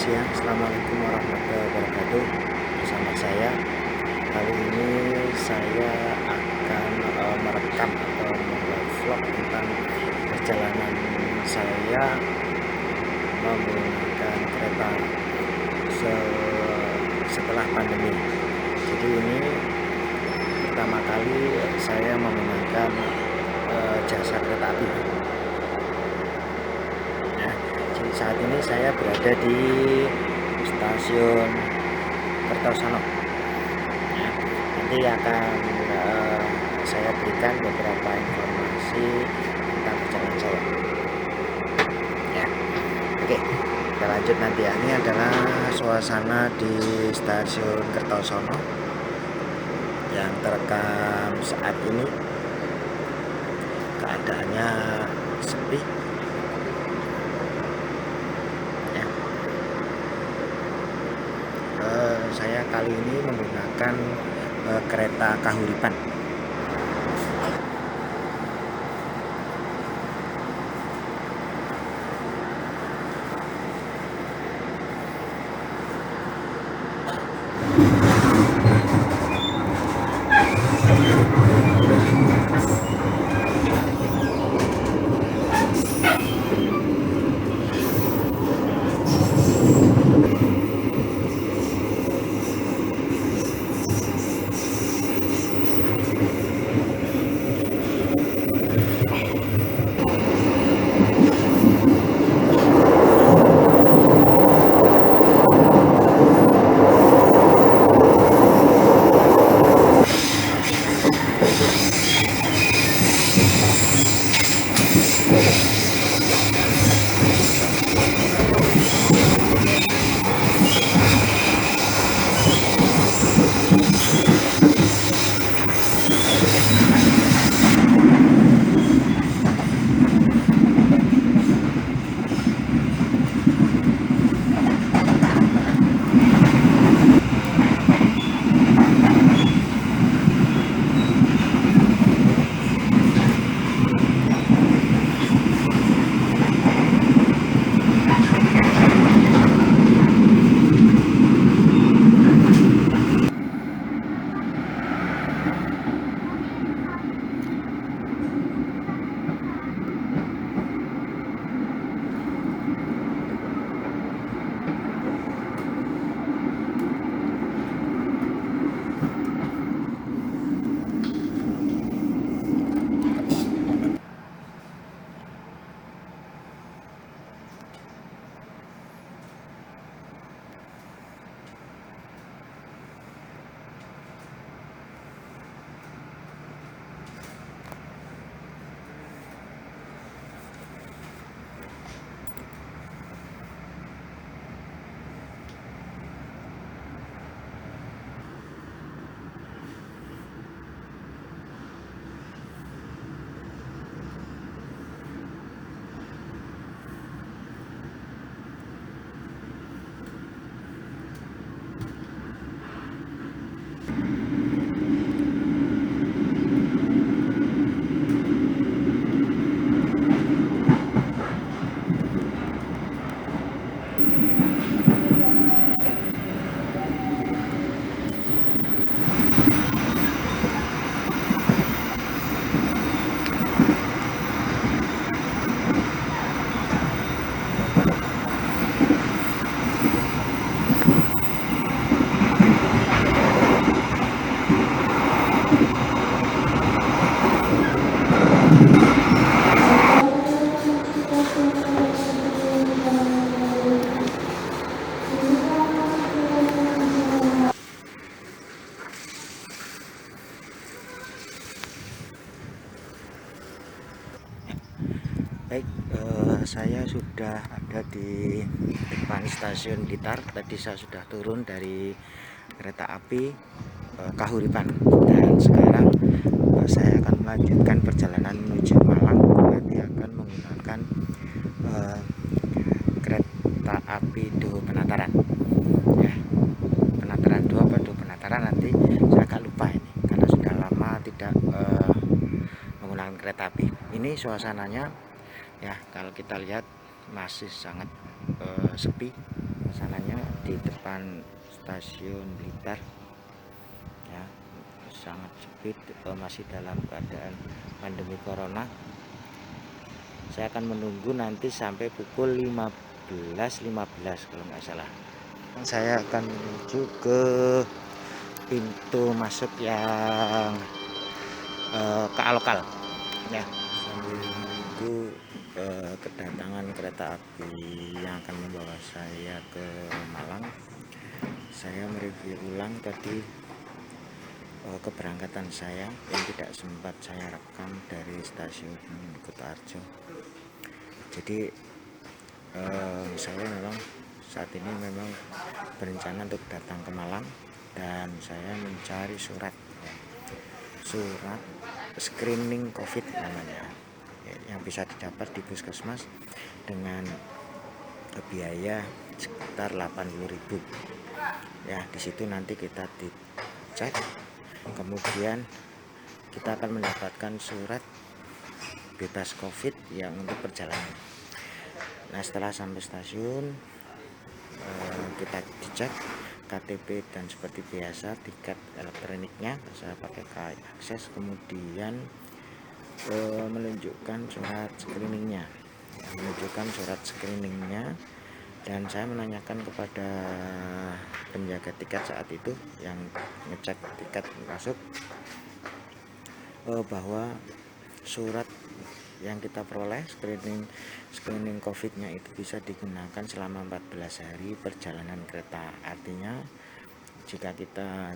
siang, assalamualaikum warahmatullahi wabarakatuh. Bersama saya kali ini saya akan merekam atau membuat vlog tentang perjalanan saya menggunakan kereta setelah pandemi. Jadi ini pertama kali saya menggunakan jasa kereta api. Saat ini saya berada di stasiun Kertosono. Nanti akan saya berikan beberapa informasi tentang perjalanan saya. Oke, kita lanjut nanti ya. Ini adalah suasana di stasiun Kertosono yang terekam saat ini. Keadaannya sepi. Saya kali ini menggunakan kereta Kahuripan. Baik, saya sudah ada di depan stasiun Blitar. Tadi saya sudah turun dari kereta api Kahuripan, dan sekarang saya akan melanjutkan perjalanan menuju Malang. Nanti akan menggunakan kereta api Do Penataran. Ya, Penataran 2 apa Do Penataran, nanti saya agak lupa ini karena sudah lama tidak menggunakan kereta api. Ini suasananya. Ya, kalau kita lihat masih sangat sepi. suasananya di depan stasiun Blitar ya, sangat sepi, masih dalam keadaan pandemi corona. Saya akan menunggu nanti sampai pukul 15.15 kalau nggak salah. Saya akan menuju ke pintu masuk yang KA lokal ya, sambil menunggu kedatangan kereta api yang akan membawa saya ke Malang. Saya mereview ulang tadi keberangkatan saya yang tidak sempat saya rekam dari stasiun Kutoarjo. Jadi saya memang saat ini memang berencana untuk datang ke Malang, dan saya mencari surat screening COVID namanya, yang bisa didapat di puskesmas dengan biaya sekitar 80.000 ya. Di situ nanti kita dicek, kemudian kita akan mendapatkan surat bebas COVID yang untuk perjalanan. Nah, setelah sampai stasiun kita dicek KTP dan seperti biasa tiket elektroniknya saya pakai KAI Akses, kemudian menunjukkan surat screeningnya, dan saya menanyakan kepada penjaga tiket saat itu yang ngecek tiket masuk bahwa surat yang kita peroleh screening COVID-nya itu bisa digunakan selama 14 hari perjalanan kereta. Artinya jika kita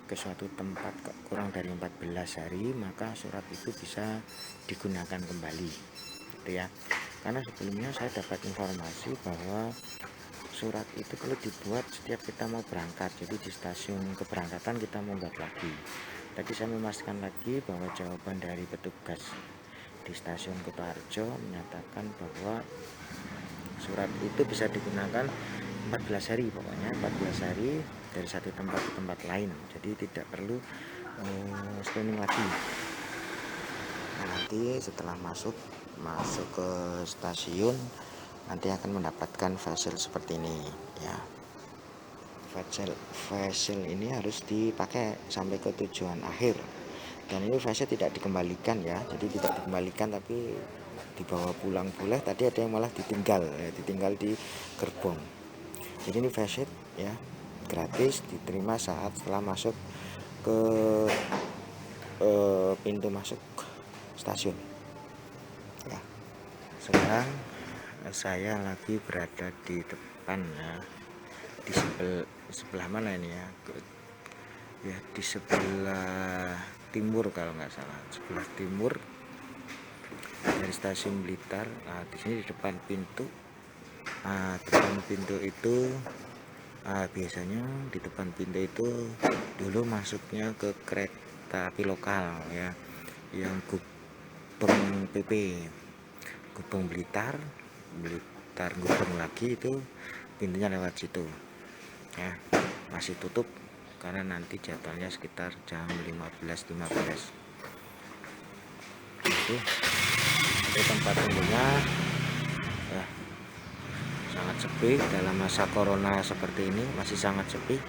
ke suatu tempat kurang dari 14 hari, maka surat itu bisa digunakan kembali gitu ya. Karena sebelumnya saya dapat informasi bahwa surat itu perlu dibuat setiap kita mau berangkat, jadi di stasiun keberangkatan kita membuat lagi. Tadi saya memastikan lagi bahwa jawaban dari petugas di stasiun Kutoarjo menyatakan bahwa surat itu bisa digunakan 14 hari, pokoknya 14 hari dari satu tempat ke tempat lain, jadi tidak perlu screening lagi. Nah, nanti setelah masuk ke stasiun nanti akan mendapatkan facial seperti ini ya. Facial ini harus dipakai sampai ke tujuan akhir, dan ini facial tidak dikembalikan ya, jadi tidak dikembalikan tapi dibawa pulang boleh. Tadi ada yang malah ditinggal di gerbong. Jadi ini facial ya, gratis, diterima saat setelah masuk ke pintu masuk stasiun ya. Sekarang saya lagi berada di depan ya, di sebelah mana ini ya, di sebelah timur kalau nggak salah, sebelah timur dari stasiun Blitar. Nah, di sini di depan pintu, itu biasanya di depan pintu itu dulu masuknya ke kereta api lokal ya, yang Gubeng PP, Gubeng Blitar Gubeng lagi, itu pintunya lewat situ ya. Masih tutup karena nanti jadwalnya sekitar jam 15.15. itu tempat tunggunya ya, sangat sepi dalam masa corona seperti ini, masih sangat sepi.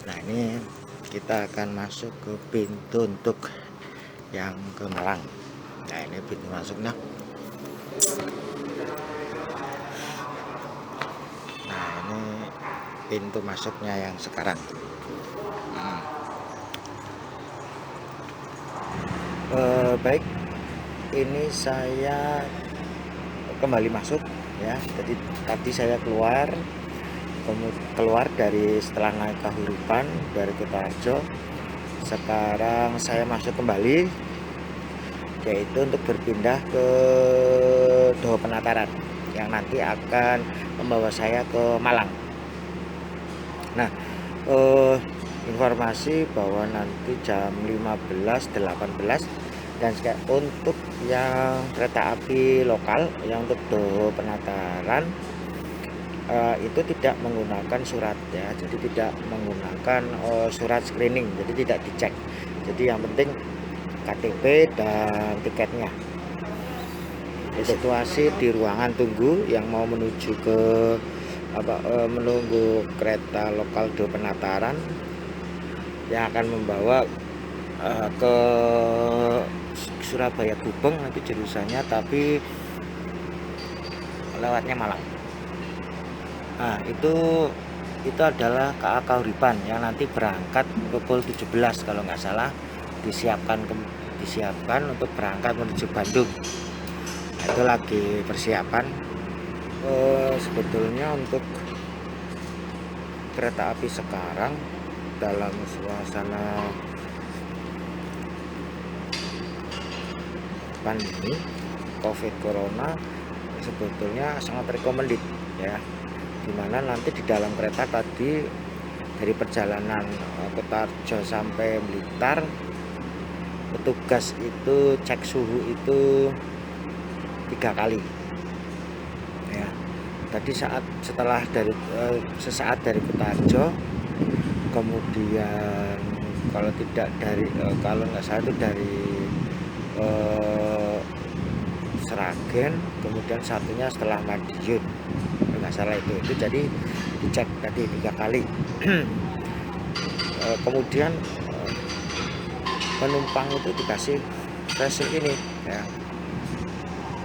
Nah, ini kita akan masuk ke pintu untuk yang ke Malang. Nah, ini pintu masuknya. Nah, ini pintu masuknya yang sekarang. Baik, ini saya kembali masuk ya. Jadi tadi saya keluar dari setelah naik Kahuripan dari Kutoarjo. Sekarang saya masuk kembali, yaitu untuk berpindah ke Dawa Penataran yang nanti akan membawa saya ke Malang. Nah, informasi bahwa nanti jam 15.18, dan untuk yang kereta api lokal yang untuk Dawa Penataran itu tidak menggunakan surat ya, jadi tidak menggunakan surat screening, jadi tidak dicek. Jadi yang penting KTP dan tiketnya. Situasi di ruangan tunggu yang mau menuju ke menunggu kereta lokal Do Penataran yang akan membawa ke Surabaya Gubeng nanti jurusannya, tapi lewatnya Malang. Nah, itu adalah KA Kahuripan yang nanti berangkat pukul 17 kalau nggak salah, disiapkan untuk berangkat menuju Bandung. Nah, itu lagi persiapan. Sebetulnya untuk kereta api sekarang dalam suasana pandemi COVID Corona sebetulnya sangat recommended ya, dimana nanti di dalam kereta tadi dari perjalanan Kutarjo sampai Blitar, petugas itu cek suhu itu 3 kali ya. Tadi sesaat dari Kutarjo, kemudian kalau nggak salah itu dari Sragen, kemudian satunya setelah Madiun nggak salah itu jadi dicek tadi 3 kali. Kemudian penumpang itu dikasih facial ini ya,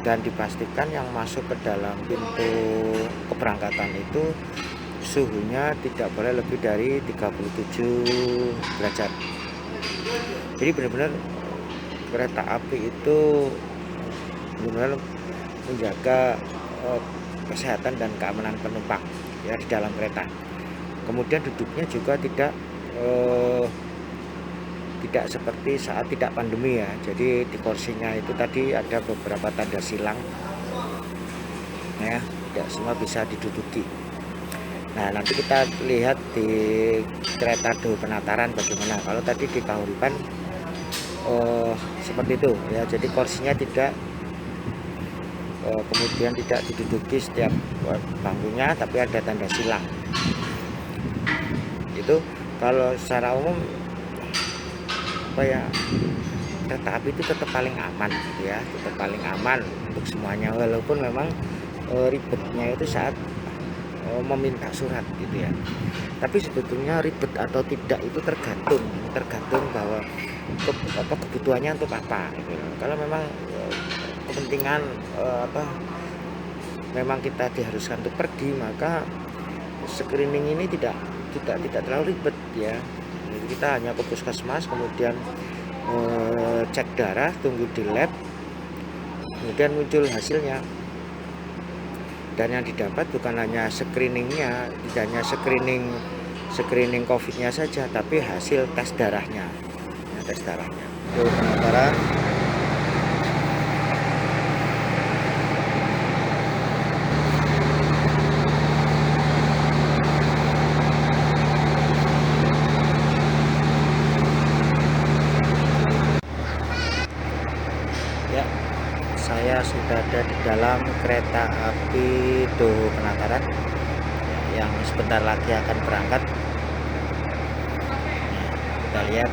dan dipastikan yang masuk ke dalam pintu keberangkatan itu suhunya tidak boleh lebih dari 37 derajat. Jadi benar-benar kereta api itu benar-benar menjaga kesehatan dan keamanan penumpang ya di dalam kereta. Kemudian duduknya juga tidak seperti saat tidak pandemi ya. Jadi di kursinya itu tadi ada beberapa tanda silang ya, tidak semua bisa diduduki. Nah, nanti kita lihat di kereta Do Penataran bagaimana. Kalau tadi di Kahuripan seperti itu ya, jadi kursinya tidak kemudian tidak diduduki setiap bangkunya, tapi ada tanda silang. Itu kalau secara umum kereta api itu tetap paling aman gitu ya, tetap paling aman untuk semuanya, walaupun memang ribetnya itu saat meminta surat gitu ya. Tapi sebetulnya ribet atau tidak itu tergantung bahwa kebutuhannya untuk apa gitu. Kalau memang kepentingan memang kita diharuskan untuk pergi, maka screening ini tidak terlalu ribet ya. Jadi kita hanya ke puskesmas, kemudian cek darah, tunggu di lab, kemudian muncul hasilnya. Dan yang didapat bukan hanya screeningnya, tidak hanya screening COVID-nya saja, tapi hasil tes darahnya. Ya, tes darahnya. Penataran. Ya, saya sudah ada di dalam kereta api Do Penataran yang sebentar lagi akan berangkat. Kita lihat.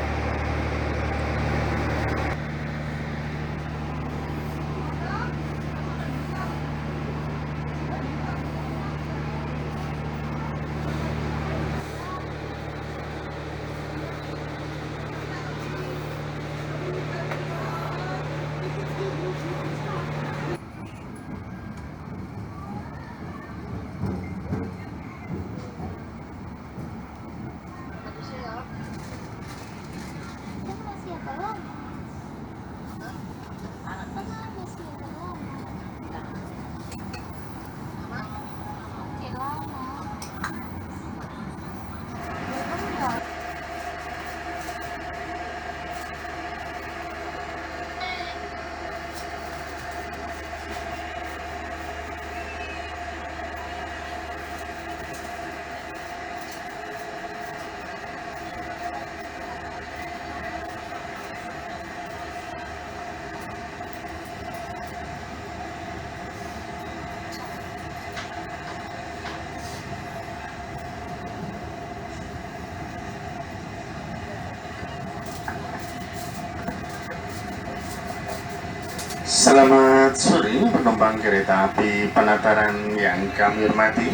Selamat sore penumpang kereta api Penataran yang kami hormati.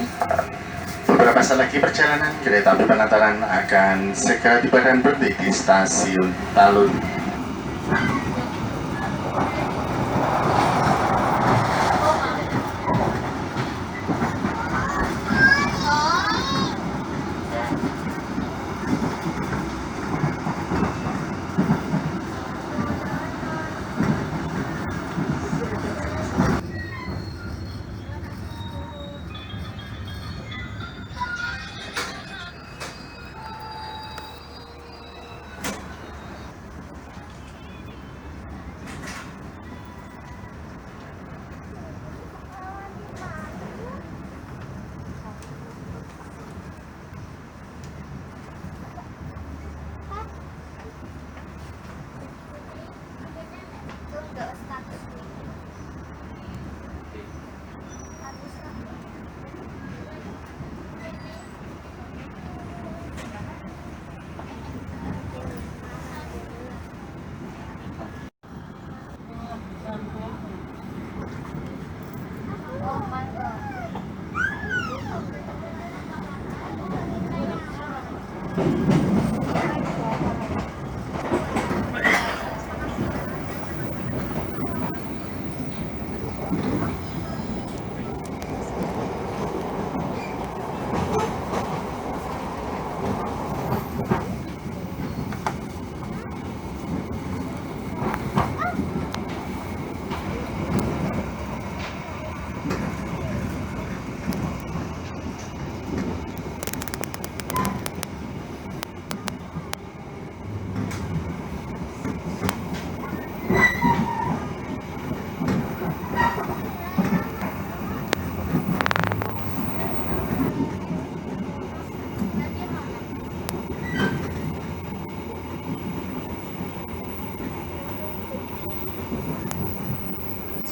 Beberapa saat lagi perjalanan kereta api Penataran akan segera tiba dan berhenti di stasiun Talun.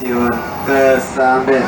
Stasiun Kesamben.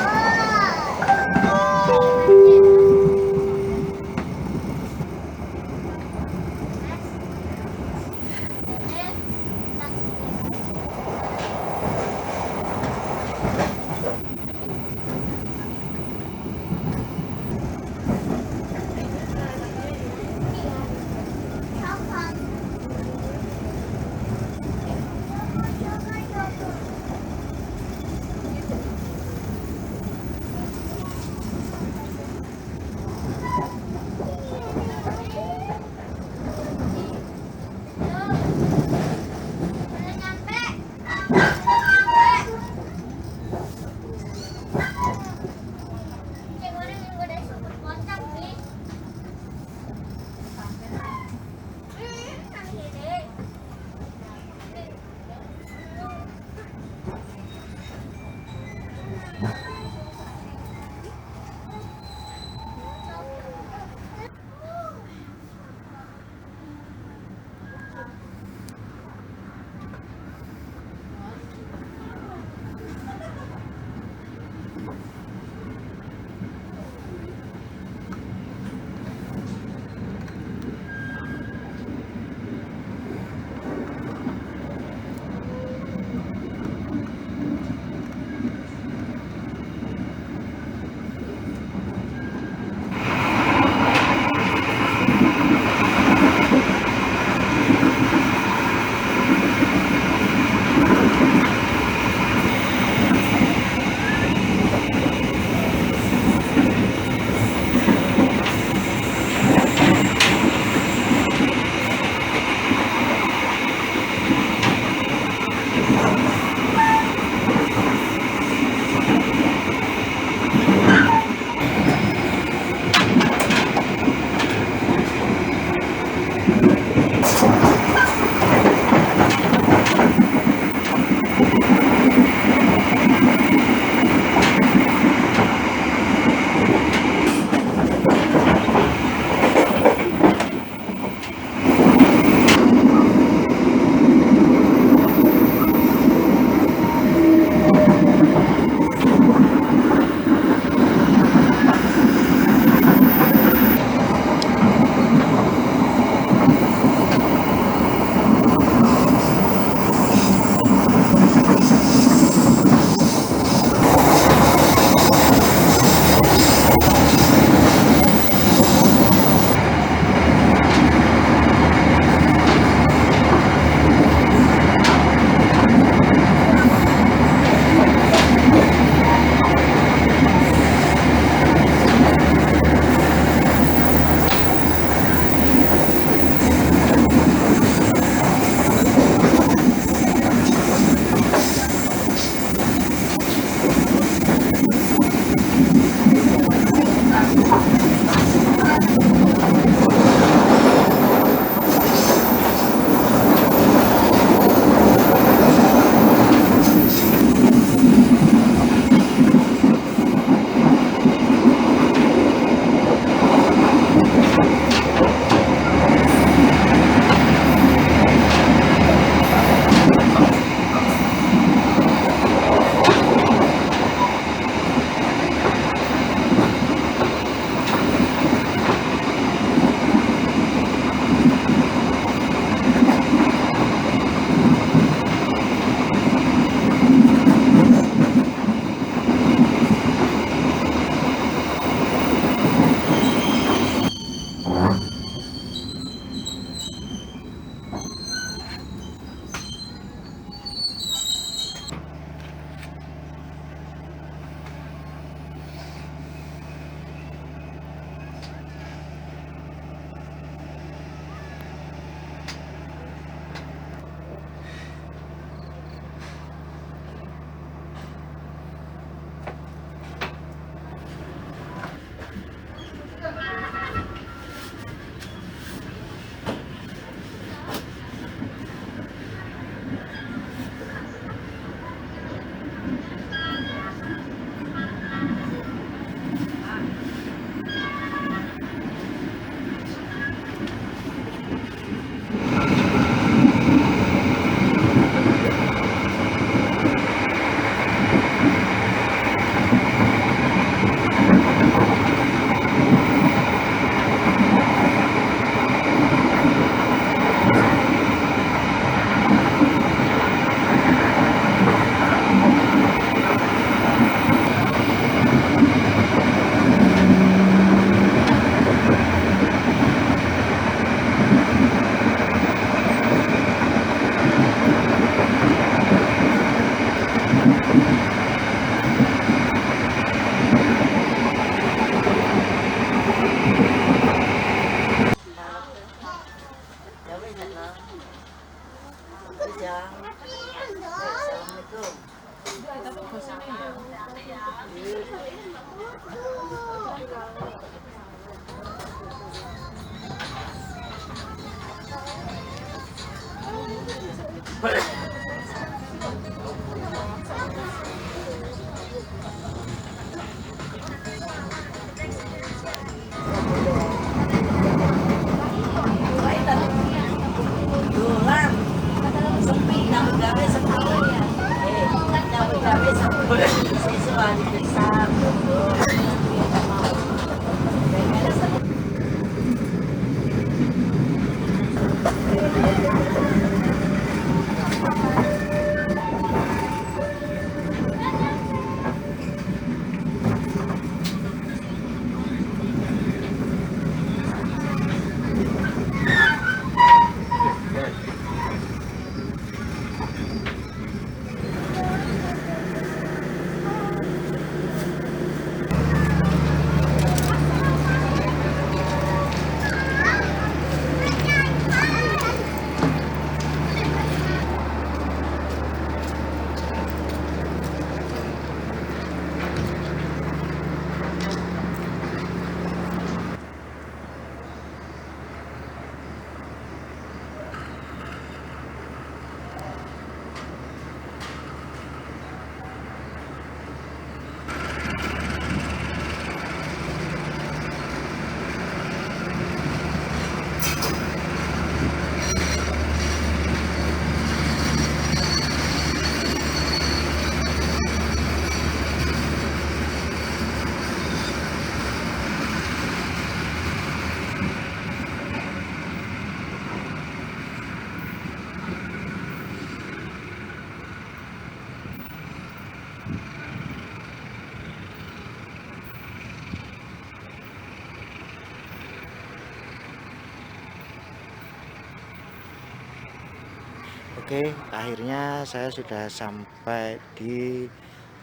Oke, akhirnya saya sudah sampai di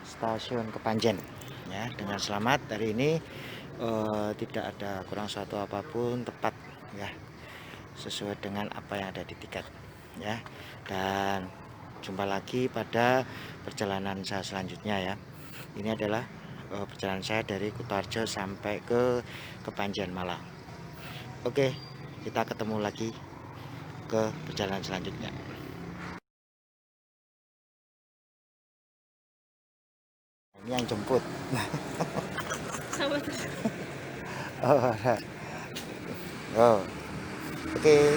stasiun Kepanjen ya dengan selamat. Hari ini tidak ada kurang suatu apapun, tepat ya, sesuai dengan apa yang ada di tiket ya. Dan jumpa lagi pada perjalanan saya selanjutnya ya. Ini adalah perjalanan saya dari Kutoarjo sampai ke Kepanjen Malang. Oke, kita ketemu lagi ke perjalanan selanjutnya. Ini yang jemput. Oh, ada. Oh, oke.